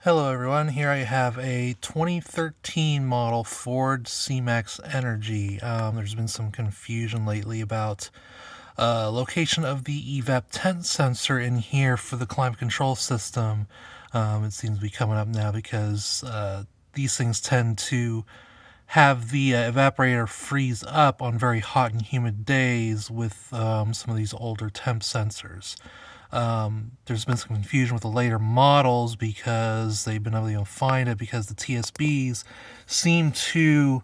Hello everyone, here I have a 2013 model Ford C-Max Energi. There's been some confusion lately about location of the Evap tent sensor in here for the climate control system. It seems to be coming up now because these things tend to have the evaporator freeze up on very hot and humid days with some of these older temp sensors. There's been some confusion with the later models because they've been able to find it because the TSBs seem to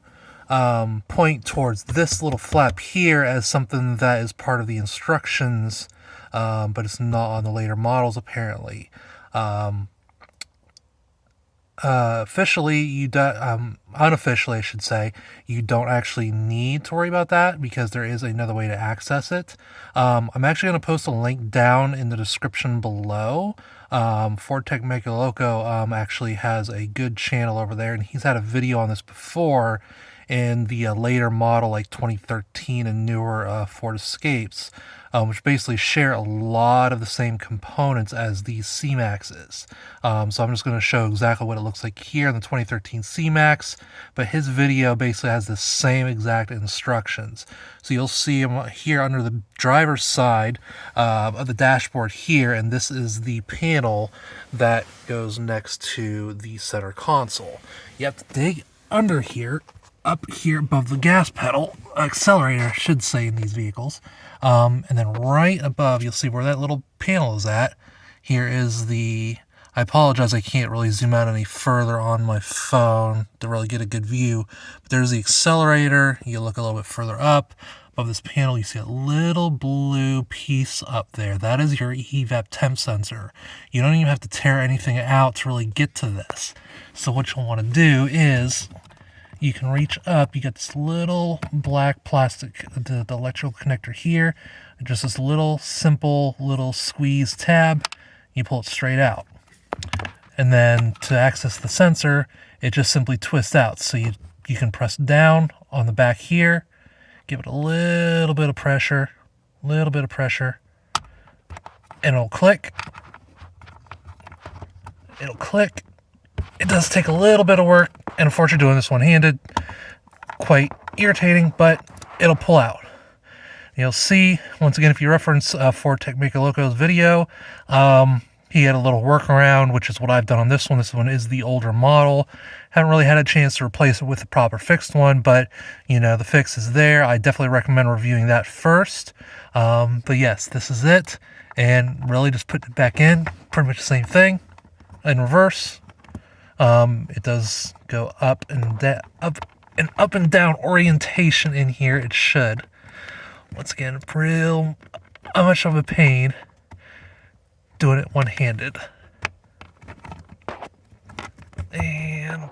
point towards this little flap here as something that is part of the instructions, but it's not on the later models apparently. Officially, unofficially, I should say, you don't actually need to worry about that because there is another way to access it. I'm actually going to post a link down in the description below. FordTechMakuloco actually has a good channel over there, and he's had a video on this before in the later model, like 2013 and newer Ford Escapes, which basically share a lot of the same components as these C-Maxes. So I'm just going to show exactly what it looks like here in the 2013 C-Max, but his video basically has the same exact instructions. So you'll see him here under the driver's side of the dashboard here, and this is the panel that goes next to the center console. You have to dig under here, up here above the gas pedal, accelerator I should say in these vehicles, and then right above you'll see where that little panel is at. Here is the, I apologize I can't really zoom out any further on my phone to really get a good view, but there's the accelerator. You look a little bit further up above this panel, you see a little blue piece up there. That is your Evap temp sensor. You don't even have to tear anything out to really get to this. So what you'll want to do is you can reach up. You got this little black plastic, the electrical connector here, just this little simple little squeeze tab. You pull it straight out, and then to access the sensor, it just simply twists out. So you can press down on the back here, give it a little bit of pressure, and it'll click. It does take a little bit of work, and unfortunately doing this one-handed, quite irritating, but it'll pull out. You'll see, once again, if you reference FordTechMakuloco's video, he had a little workaround, which is what I've done on this one. This one is the older model. Haven't really had a chance to replace it with the proper fixed one, but, you know, the fix is there. I definitely recommend reviewing that first. But yes, this is it, and really just put it back in. Pretty much the same thing in reverse. It does go up and down orientation in here. It should. Once again, real much of a pain doing it one-handed. And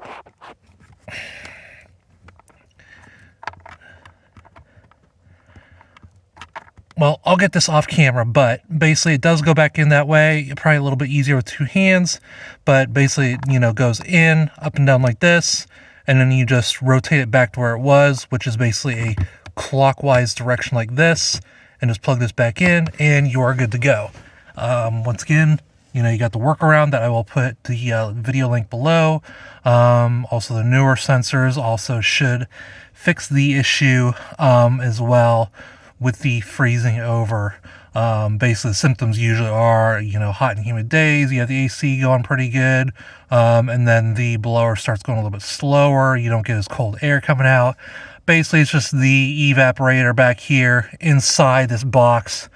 well, I'll get this off camera, but basically it does go back in that way. Probably a little bit easier with two hands, but basically, you know, goes in, up and down like this, and then you just rotate it back to where it was, which is basically a clockwise direction like this, and just plug this back in, and you are good to go. Once again, you know, you got the workaround that I will put the video link below. Also, the newer sensors also should fix the issue as well with the freezing over. Basically, the symptoms usually are, you know, hot and humid days. You have the AC going pretty good, and then the blower starts going a little bit slower. You don't get as cold air coming out. Basically, it's just the evaporator back here inside this box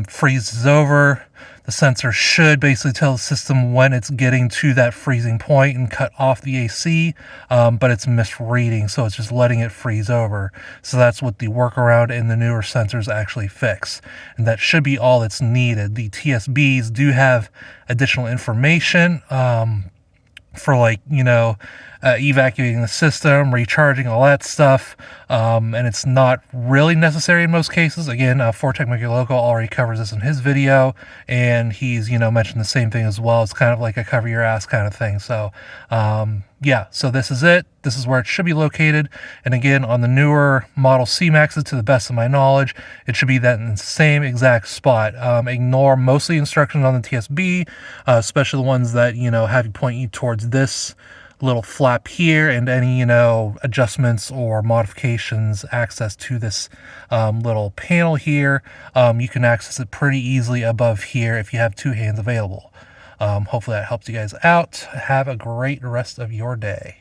freezes over. The sensor should basically tell the system when it's getting to that freezing point and cut off the AC, but it's misreading, so it's just letting it freeze over. So that's what the workaround in the newer sensors actually fix, and that should be all that's needed. The TSBs do have additional information for, like, you know, evacuating the system, recharging, all that stuff. And it's not really necessary in most cases. Again, FordTechMakuloco already covers this in his video, and he's, mentioned the same thing as well. It's kind of like a cover your ass kind of thing. So, yeah, so this is it. This is where it should be located. And again, on the newer model C-Maxes, to the best of my knowledge, it should be that in the same exact spot. Ignore most of the instructions on the TSB, especially the ones that, have you point you towards this little flap here, and any, adjustments or modifications, access to this little panel here. You can access it pretty easily above here if you have two hands available. Hopefully that helps you guys out. Have a great rest of your day.